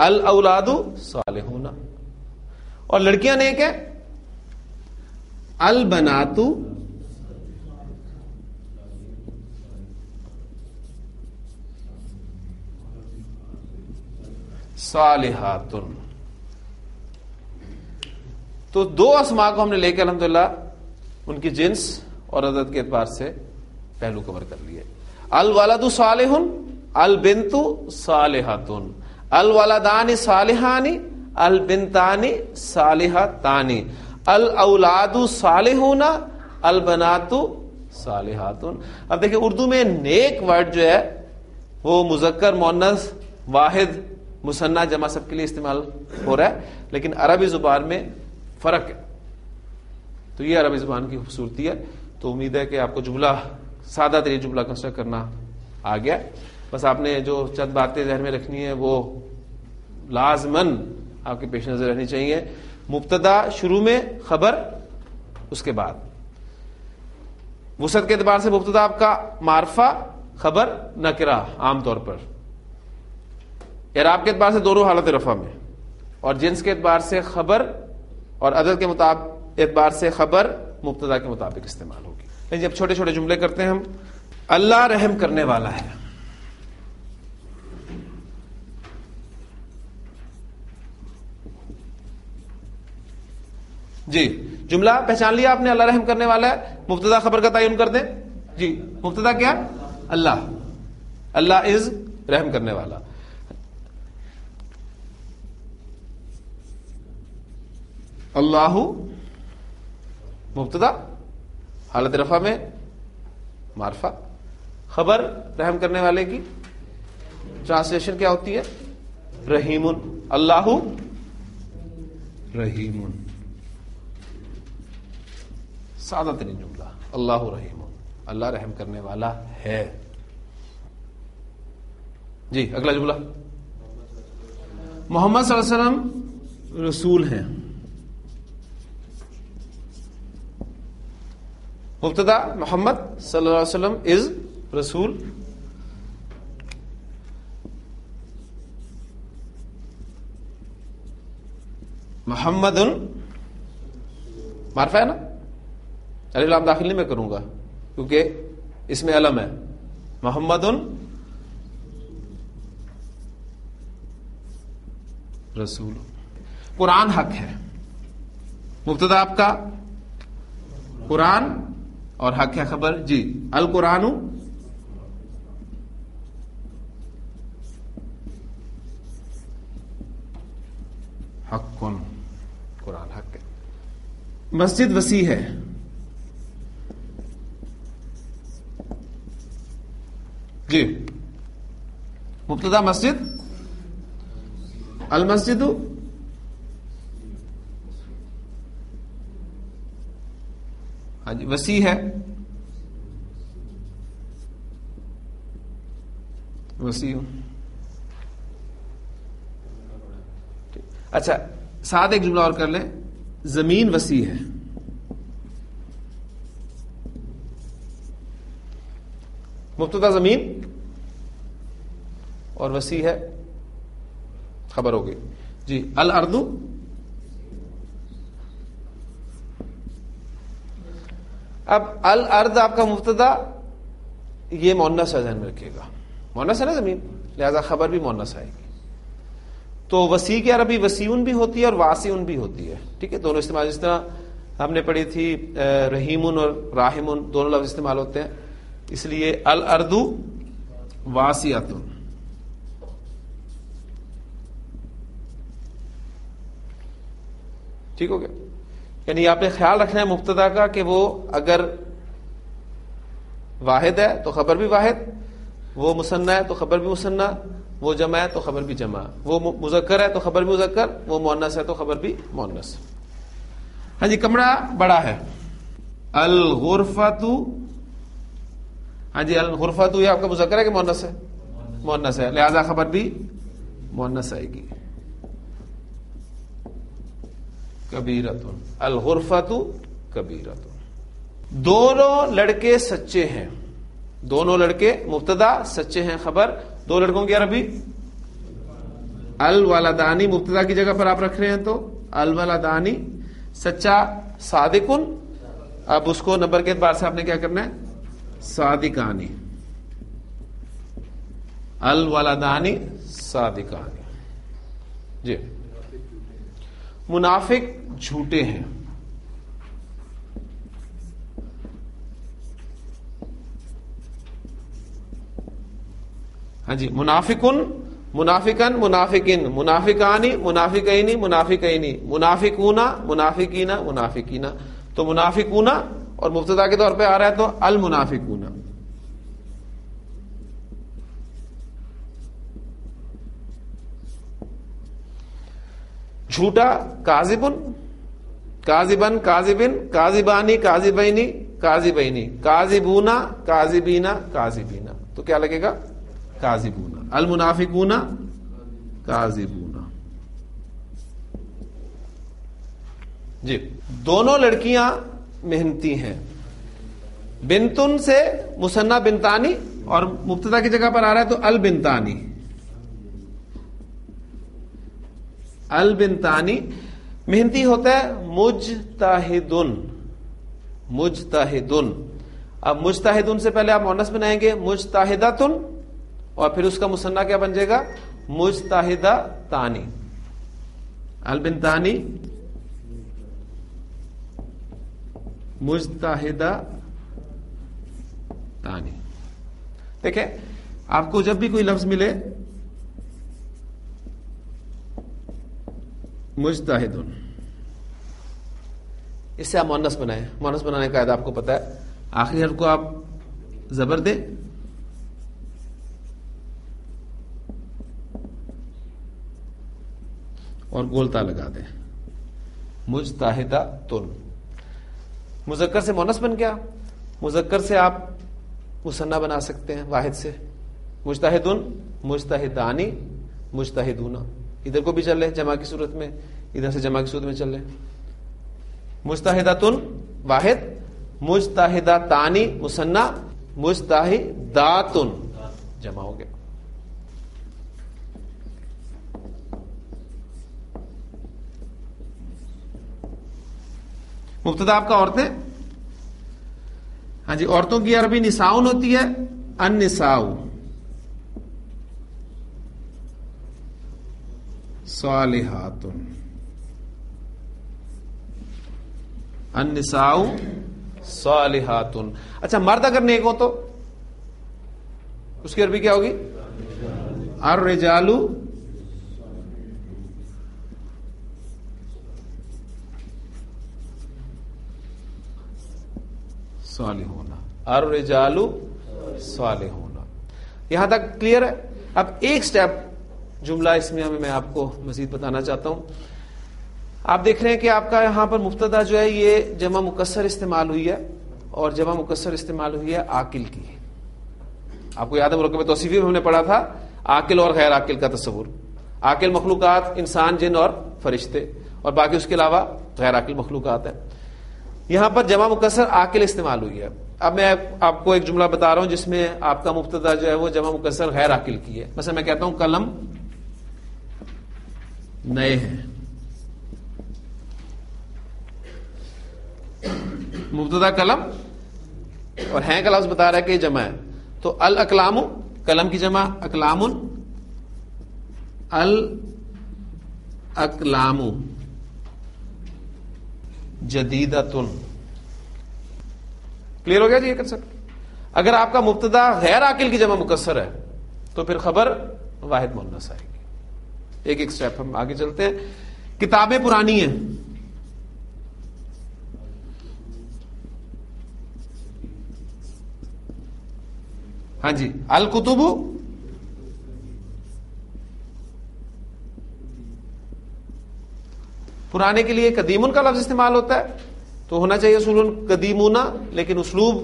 الاولاد صالحون. اور لڑکیاں نیک ہیں، البنات صالحات. تو دو اسماء کو ہم نے لے کے الحمدللہ ان کی جنس اور عدد کے اعتبار سے پہلو کور کر لیے. الولد صالح، البنت صالحات، الولدان صالحان، البنتان صالحتان، الاولاد صالحون، البنات صالحات. اب دیکھیں اردو میں نیک ورڈ جو ہے وہ مذکر، مؤنث، واحد، مثنیٰ، جمع سب کے لیے استعمال ہو رہا ہے، لیکن عربی زبان میں فرق ہے. تو یہ عربی زبان کی خوبصورتی ہے. تو امید ہے کہ آپ کو جملہ، سادہ ترین جملہ کنسٹرکٹ کرنا آ گیا. بس آپ نے جو چند باتیں ذہن میں رکھنی ہے وہ لازماً آپ کے پیش نظر رہنی چاہیے. مبتدا شروع میں، خبر اس کے بعد. وسعت کے اعتبار سے مبتدا آپ کا معرفہ، خبر نکرہ عام طور پر. اعراب کے اعتبار سے دونوں حالت رفع میں، اور جنس کے اعتبار سے خبر، اور عدد کے اعتبار سے خبر مبتدا کے مطابق استعمال ہوگی. جب چھوٹے چھوٹے جملے کرتے ہیں ہم. اللہ رحم کرنے والا ہے. جی جملہ پہچان لیا آپ نے، اللہ رحم کرنے والا ہے. مبتدا خبر کا تعین کر دیں. جی مبتدا کیا؟ اللہ. اللہ از رحم کرنے والا. اللہ مبتدا حالت رفع میں معرفہ. خبر رحم کرنے والے کی ٹرانسلیشن کیا ہوتی ہے؟ رحیم. اللہ رحیم. سادہ ترین جملہ، اللہ رحیم، اللہ رحم کرنے والا ہے. جی اگلا جملہ. محمد صلی اللہ علیہ وسلم رسول ہیں. مبتدا محمد صلی اللہ علیہ وسلم از رسول. محمد معرفہ ہے نا، الف لام داخل نہیں میں کروں گا کیونکہ اس میں علم ہے. محمد رسول. قرآن حق ہے. مبتدا آپ کا قرآن اور حق ہے خبر. جی القرآن حق، قرآن حق ہے. مسجد وسیع ہے. جی مبتدا مسجد، المسجد ہاں جی وسیع ہے. وسیع. اچھا ساتھ ایک جملہ اور کر لیں. زمین وسیع ہے. مبتدا زمین اور وسیع ہے خبر ہو گئی. جی الارض. اب الارض آپ کا مبتدا یہ مؤنث ہے، ذہن میں رکھیے گا، مؤنث ہے نا زمین، لہذا خبر بھی مؤنث آئے گی. تو وسیع کی عربی وسیعن بھی ہوتی ہے اور واسعن بھی ہوتی ہے. ٹھیک ہے، دونوں استعمال، جس طرح ہم نے پڑھی تھی رحیمن اور راحمن دونوں لفظ استعمال ہوتے ہیں، اس لیے الارض واسعۃ. ٹھیک ہو گیا؟ یعنی آپ نے خیال رکھنا ہے مبتدا کا کہ وہ اگر واحد ہے تو خبر بھی واحد، وہ مثنی ہے تو خبر بھی مثنی، وہ جمع ہے تو خبر بھی جمع، وہ مذکر ہے تو خبر بھی مذکر، وہ مؤنث ہے تو خبر بھی مؤنث. ہاں جی، کمرہ بڑا ہے. الغرفۃ، ہاں جی الغرفۃ یہ آپ کا مذکر ہے کہ مؤنث ہے؟ مؤنث ہے، لہذا خبر بھی مؤنث آئے گی. کبیرۃ، الغرفۃ کبیرۃ. دونوں لڑکے سچے ہیں. دونوں لڑکے مبتدا، سچے ہیں خبر. دو لڑکوں کی عربی الولدانی، مبتدا کی جگہ پر آپ رکھ رہے ہیں تو الولدانی. سچا صادقن، اب اس کو نمبر کے اعتبار سے آپ نے کیا کرنا ہے؟ صادقانی. الولدانی صادقانی. جی. منافق جھوٹے ہیں. ہاں جی، منافقن، منافقن، منافقن، منافقانی، منافقینی، منافقینی، منافقون، منافقین، منافقین. تو منافقون اور مبتدا کے طور پہ آ رہا ہے تو المنافقون. جھوٹا کاذبن، کاذبن، کاذبن، کاذبانی، کاذبینی، کاذبینی، کاذبون، کاذبین، کاذبین. تو کیا لگے گا؟ کاذبون. المنافقون کاذبون. جی. دونوں لڑکیاں محنتی ہیں. بنتن سے مثنی بنتانی اور مبتدا کی جگہ پر آ رہا ہے تو البنتانی. البنتانی. محنتی ہوتا ہے مجتہدن، مجتہدن. اب مجتہدن سے پہلے آپ مؤنث بنائیں گے مجتہداتن، اور پھر اس کا مثنیٰ کیا بن جائے گا؟ مجتہدہ تانی. البنتانی مجتہدہ تانی. دیکھیں آپ کو جب بھی کوئی لفظ ملے مجتہدن، اس سے آپ مؤنث بنائیں. مؤنث بنانے کا قاعدہ آپ کو پتا ہے، آخری حرف کو آپ زبر دیں اور گولتا لگا دیں. مجتہدہ تن. مذکر سے مؤنث بن گیا. مذکر سے آپ مثنیٰ بنا سکتے ہیں واحد سے. مجتہدن، مجتہدانی، مجتہدون. ادھر کو بھی چل رہے جمع کی صورت میں، ادھر سے جمع کی صورت میں چل رہے. مجتہداتن واحد، مجتہداتانی مثنیٰ، مجتہداتن جمع ہو گیا. مبتدا آپ کا عورتیں. ہاں جی، عورتوں کی عربی نساؤن ہوتی ہے. النساء صالحات. النساء صالحات. اچھا، مرد اگر نیک ہو تو اس کی عربی کیا ہوگی؟ الرجال صالحون. الرجال صالحون. یہاں تک کلیئر ہے؟ اب ایک سٹیپ جملہ اس میں آپ کو مزید بتانا چاہتا ہوں. آپ دیکھ رہے ہیں کہ آپ کا یہاں پر مبتدا جو ہے یہ جمع مکسر استعمال ہوئی ہے، اور جمع مکسر استعمال ہوئی ہے عاقل کی. آپ کو یاد ہے مرکب توصیفی میں ہم نے پڑھا تھا عاقل اور غیر عاقل کا تصور. عاقل مخلوقات انسان، جن اور فرشتے، اور باقی اس کے علاوہ غیر عاقل مخلوقات ہیں. یہاں پر جمع مکسر عاقل استعمال ہوئی ہے. اب میں آپ کو ایک جملہ بتا رہا ہوں جس میں آپ کا مبتدا جو ہے وہ جمع مکسر غیر عاقل کی ہے. مثلا میں کہتا ہوں قلم نئے ہیں. مبتدا قلم اور ہیں کا لفظ بتا رہا ہے کہ یہ جمع ہے. تو الاقلام قلم کی جمع اقلام، الاقلام جدیدتن. کلیئر ہو گیا جی یہ کنسپٹ. اگر آپ کا مبتدا غیر عاقل کی جمع مکسر ہے تو پھر خبر واحد مؤنث آئے گی. ایک ایک سٹیپ ہم آگے چلتے ہیں. کتابیں پرانی ہیں. ہاں جی الکتب پرانے کے لیے قدیمن کا لفظ استعمال ہوتا ہے تو ہونا چاہیے اصول قدیمون، لیکن اسلوب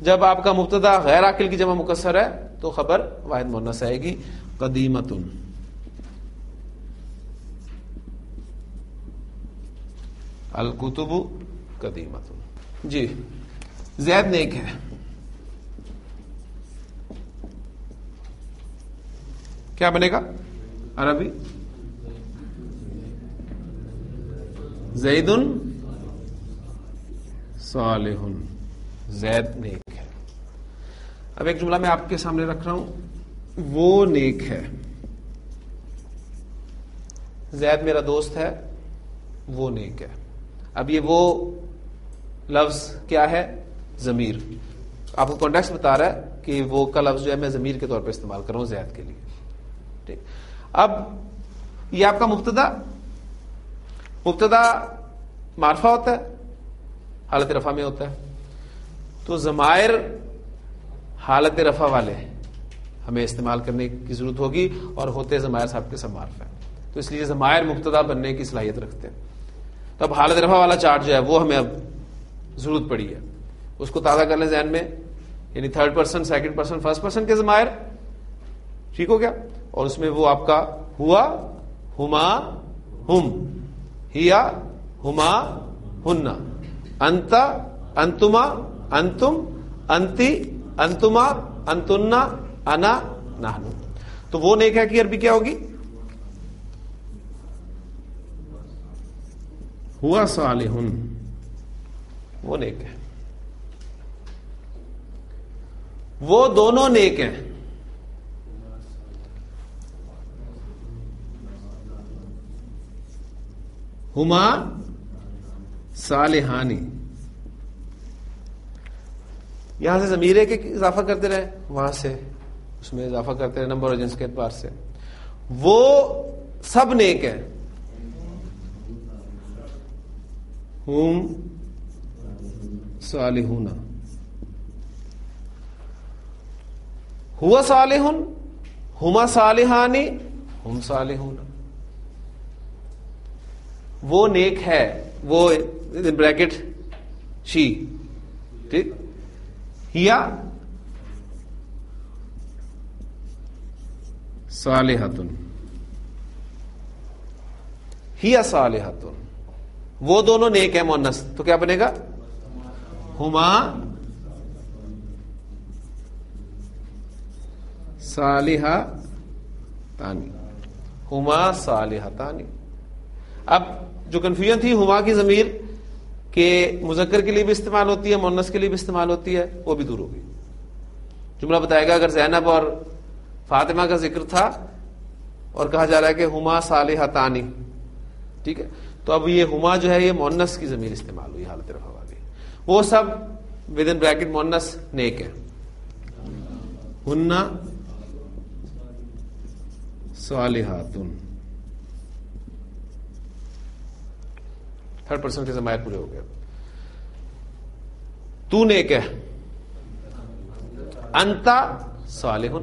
جب آپ کا مبتدا غیر عاقل کی جمع مکسر ہے تو خبر واحد مؤنث آئے گی قدیمتن. الکتب قدیمتن. جی زید نیک ہے. کیا بنے گا عربی؟ زید صالح. زید نیک ہے. اب ایک جملہ میں آپ کے سامنے رکھ رہا ہوں. وہ نیک ہے. زید میرا دوست ہے، وہ نیک ہے. اب یہ وہ لفظ کیا ہے؟ ضمیر. آپ کو کانٹیکسٹ بتا رہا ہے کہ وہ کا لفظ جو ہے میں ضمیر کے طور پہ استعمال کر رہا ہوں زید کے لیے. ٹھیک. اب یہ آپ کا مبتدا معرفہ ہوتا ہے، حالت رفع میں ہوتا ہے. تو ضمائر حالت رفع والے ہمیں استعمال کرنے کی ضرورت ہوگی، اور ہوتے ضمائر صاحب کے سب معرفہ ہے، تو اس لیے ضمائر مبتدا بننے کی صلاحیت رکھتے ہیں. تو اب حالت رفع والا چارٹ جو ہے وہ ہمیں اب ضرورت پڑی ہے، اس کو تازہ کر لیں ذہن میں. یعنی third person, second person, first person کے ضمائر. ٹھیک ہو گیا. اور اس میں وہ آپ کا ہوا، ہما، ہم، ہیا، ہما، ہن، انت، انتما، انتم، انتی، انتما، انتنا، انا، نحن. تو وہ نیک ہے کی عربی کیا ہوگی؟ ہوا صالح. وہ نیک ہے. وہ دونوں نیک ہیں. ہما صالحانی. یہاں سے ضمیر کے اضافہ کرتے رہے، وہاں سے اس میں اضافہ کرتے رہے نمبر اور جنس کے اعتبار سے. وہ سب نیک ہیں. ہم صالحون. ہوا صالح، ہما صالحانی، ہم صالحون. وہ نیک ہے، وہ بریکٹ شی. ٹھیک. ہیا صالحۃن. ہیا صالحۃن. وہ دونوں نیک ہیں مؤنث، تو کیا بنے گا؟ ہما صالحتانی. ہما صالحتانی. اب جو کنفیوژن تھی ہما کی ضمیر کہ مذکر کے لیے بھی استعمال ہوتی ہے، مؤنث کے لیے بھی استعمال ہوتی ہے، وہ بھی دور ہوگی. جملہ بتائے گا اگر زینب اور فاطمہ کا ذکر تھا اور کہا جا رہا ہے کہ ہما صالحتانی، ٹھیک ہے، تو اب یہ ہما جو ہے یہ مؤنث کی ضمیر استعمال ہوئی حالت رفع والی. وہ سب ود ان بریکٹ مؤنث نیک ہے. ہن صالحاتن. تھرڈ پرسن کے ضمائر پورے ہو گئے. تو نیک ہے. انتا صالح.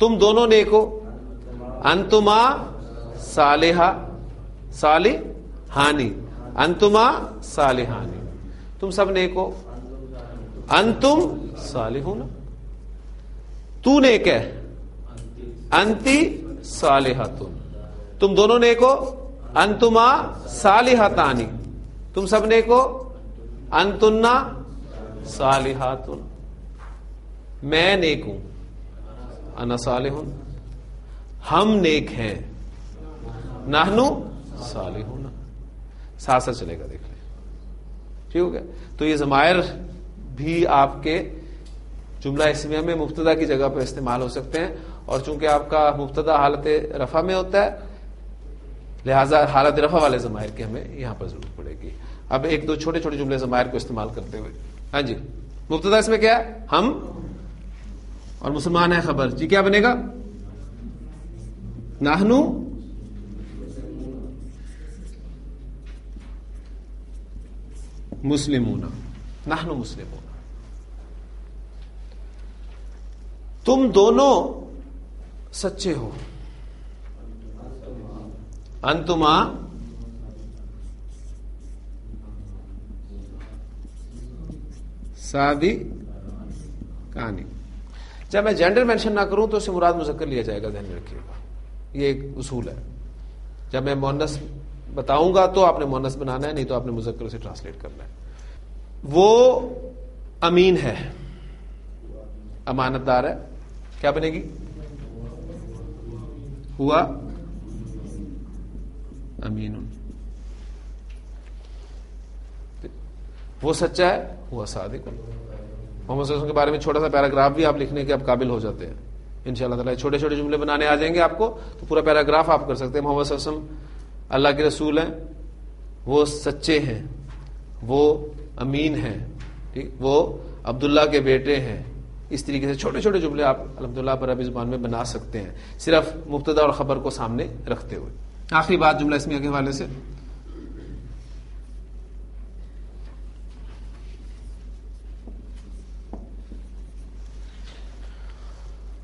تم دونوں نیک ہو. انتما صالحہ، صالحانی، انتما صالحانی. تم سب نیک ہو. انتم صالحون. تو نیک ہے. انتی صالحتن. تم دونوں نیک ہو. انتما صالحتانی. تم سب نیک ہو. انتنا صالحاتن. میں نیک ہوں. انا صالحون. ہم نیک ہیں. نحنو صالحون. ساتھ ساتھ چلے گا، دیکھ لیں. ٹھیک ہو گیا. تو یہ ضمائر بھی آپ کے جملہ اسمیہ میں مبتدا کی جگہ پر استعمال ہو سکتے ہیں، اور چونکہ آپ کا مبتدا حالت رفع میں ہوتا ہے لہذا حالت رفع والے ضمائر کی ہمیں یہاں پر ضرورت پڑے گی. اب ایک دو چھوٹے چھوٹے جملے ضمائر کو استعمال کرتے ہوئے. ہاں جی، مبتدا اس میں کیا ہے؟ ہم، اور مسلمان ہے خبر. جی کیا بنے گا؟ نحنو مسلمون، نحنو مسلمون. تم دونوں سچے ہو. انتما صادقان. جب میں جینڈر مینشن نہ کروں تو اسے مراد مذکر لیا جائے گا، ذہن میں رکھیے گا. یہ ایک اصول ہے. جب میں مؤنث بتاؤں گا تو آپ نے مؤنث بنانا ہے، نہیں تو آپ نے مذکر سے ٹرانسلیٹ کرنا ہے. وہ امین ہے، امانت دار ہے. کیا بنے گی؟ ہوا امین. وہ سچا ہے، ہوا صادق. محمد صلی اللہ علیہ وسلم کے بارے میں چھوٹا سا پیراگراف بھی آپ لکھنے کے اب قابل ہو جاتے ہیں انشاءاللہ تعالی. چھوٹے چھوٹے جملے بنانے آ جائیں گے آپ کو تو پورا پیراگراف آپ کر سکتے ہیں. محمد صلی اللہ علیہ وسلم اللہ کے رسول ہیں، وہ سچے ہیں، وہ امین ہیں، ٹھیک، وہ عبداللہ کے بیٹے ہیں. اس طریقے سے چھوٹے چھوٹے جملے آپ الحمدللہ پر عربی زبان میں بنا سکتے ہیں، صرف مبتدا اور خبر کو سامنے رکھتے ہوئے. آخری بات جملہ اسمیہ کے حوالے سے،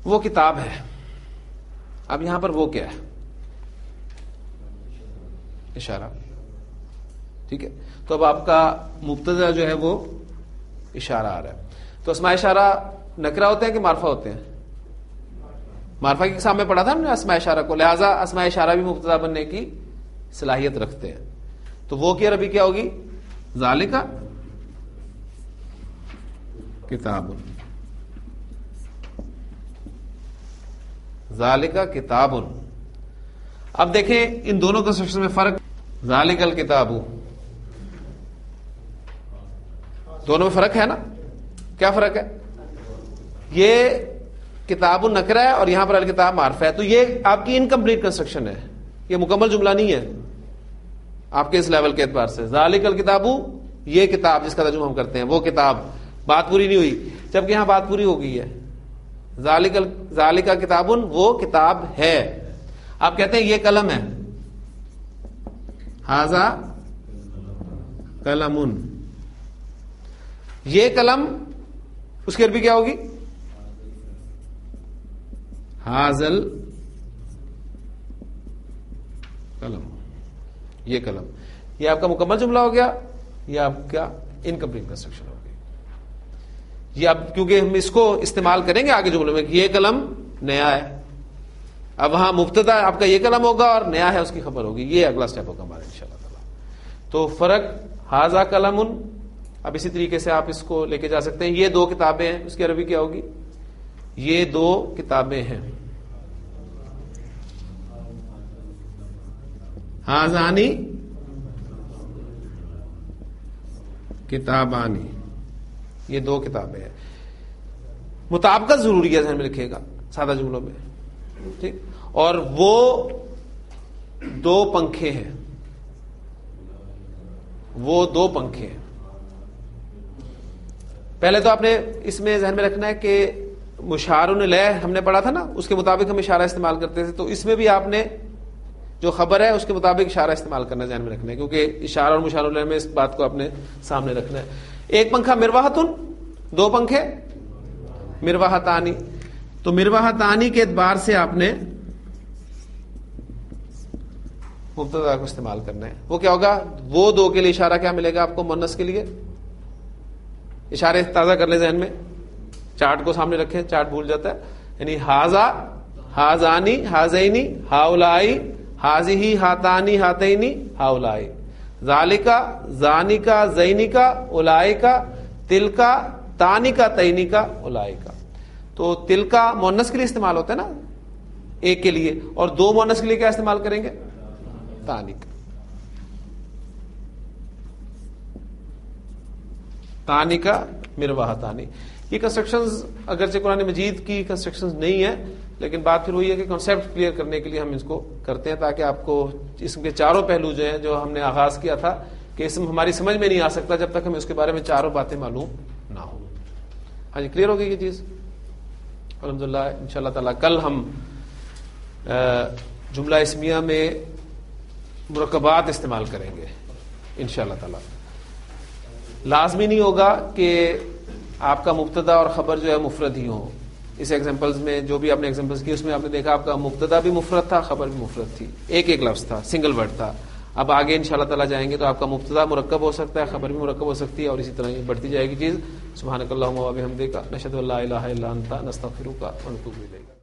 وہ کتاب ہے. اب یہاں پر وہ کیا ہے؟ اشارہ. ٹھیک ہے، تو اب آپ کا مبتدا جو ہے وہ اشارہ آ رہا ہے. تو اسماء اشارہ نکرہ ہوتے ہیں کہ معرفہ ہوتے ہیں؟ معرفہ کے سامنے پڑھا تھا ہم نے اسماء اشارہ کو، لہذا اسماء اشارہ بھی مبتدا بننے کی صلاحیت رکھتے ہیں. تو وہ کی عربی کیا ہوگی؟ ذالک کتاب. ذالک کتاب. اب دیکھیں ان دونوں کنسٹرکشن میں فرق. ذالک الکتاب، دونوں میں فرق ہے نا؟ کیا فرق ہے؟ یہ کتاب نکرہ ہے اور یہاں پر الکتاب معرفہ ہے. تو یہ آپ کی انکمپلیٹ کنسٹرکشن ہے، یہ مکمل جملہ نہیں ہے آپ کے اس لیول کے اعتبار سے. ذالک الکتاب، یہ کتاب جس کا ترجمہ ہم کرتے ہیں وہ کتاب، بات پوری نہیں ہوئی، جبکہ یہاں بات پوری ہو گئی ہے. ذالک کتاب، وہ کتاب ہے. آپ کہتے ہیں یہ قلم ہے، ھذا قلم. یہ قلم، اس کی عربی کیا ہوگی؟ ھذل قلم. یہ قلم، یہ آپ کا مکمل جملہ ہو گیا، یہ آپ کا انکمپلیٹ کنسٹرکشن ہو گئی. یہ اب کیونکہ ہم اس کو استعمال کریں گے آگے جملے میں کہ یہ قلم نیا ہے. اب وہاں مبتدا آپ کا یہ قلم ہوگا اور نیا ہے اس کی خبر ہوگی. یہ اگلا سٹیپ ہوگا ہمارا انشاءاللہ تعالی. تو فرق ھذا قلم. اب اسی طریقے سے آپ اس کو لے کے جا سکتے ہیں. یہ دو کتابیں ہیں، اس کی عربی کیا ہوگی؟ یہ دو کتابیں ہیں. ھذانی کتابانی، یہ دو کتابیں ہیں. مطابقت ضروری ہے، ذہن میں رکھیے گا سادہ جملوں میں. ٹھیک. اور وہ دو پنکھے ہیں، وہ دو پنکھے ہیں. پہلے تو آپ نے اس میں ذہن میں رکھنا ہے کہ مشار الیہ ہم نے پڑھا تھا نا، اس کے مطابق ہم اشارہ استعمال کرتے تھے. تو اس میں بھی آپ نے جو خبر ہے اس کے مطابق اشارہ استعمال کرنا ذہن میں رکھنا ہے، کیونکہ اشارہ اور مشار الیہ میں اس بات کو آپ نے سامنے رکھنا ہے. ایک پنکھا مرواحتن، دو پنکھے مرواحتانی. تو مرواحتانی کے اعتبار سے آپ نے مبتدا کو استعمال کرنا ہے. وہ کیا ہوگا؟ وہ دو کے لیے اشارہ کیا ملے گا آپ کو مؤنث کے لیے؟ اشارے تازہ کر لیں ذہن میں، چارٹ کو سامنے رکھیں، چارٹ بھول جاتا ہے. یعنی ھذا، ھذانی، ھذینی، ھؤلائی، ھذہ، ھاتانی، ھاتینی، ھؤلائی. ذالکا، ذانکا، زینکا، اولائکا، تلکا، تانکا، تینکا، اولائکا. تو تلکا مؤنث کے لیے استعمال ہوتا ہے نا ایک کے لیے، اور دو مؤنث کے لیے کیا استعمال کریں گے؟ تانکا. تانکا مرواحتانی. یہ کنسٹرکشنز اگرچہ قرآن مجید کی کنسٹرکشنز نہیں ہے، لیکن بات پھر وہی ہے کہ کانسیپٹ کلیئر کرنے کے لیے ہم اس کو کرتے ہیں، تاکہ آپ کو اسم کے چاروں پہلو جو ہیں، جو ہم نے آغاز کیا تھا کہ اسم ہماری سمجھ میں نہیں آ سکتا جب تک ہمیں اس کے بارے میں چاروں باتیں معلوم نہ ہوں. ہاں جی، کلیئر ہو گئی یہ چیز الحمدللہ. ان شاء اللہ تعالیٰ کل ہم جملہ اسمیہ میں مرکبات استعمال کریں گے ان شاء اللہ تعالیٰ. لازمی نہیں ہوگا کہ آپ کا مبتدا اور خبر جو ہے مفرد ہی ہوں. اس ایگزامپلز میں جو بھی آپ نے ایگزامپلز کی اس میں آپ نے دیکھا آپ کا مبتدا بھی مفرد تھا، خبر بھی مفرد تھی، ایک ایک لفظ تھا، سنگل ورڈ تھا. اب آگے ان شاء اللہ تعالیٰ جائیں گے تو آپ کا مبتدا مرکب ہو سکتا ہے، خبر بھی مرکب ہو سکتی ہے، اور اسی طرح یہ بڑھتی جائے گی چیز. سبحانک اللہم و بحمدک، نشہد ان لا الہ الا انت، نستغفرک و نتوب الیک.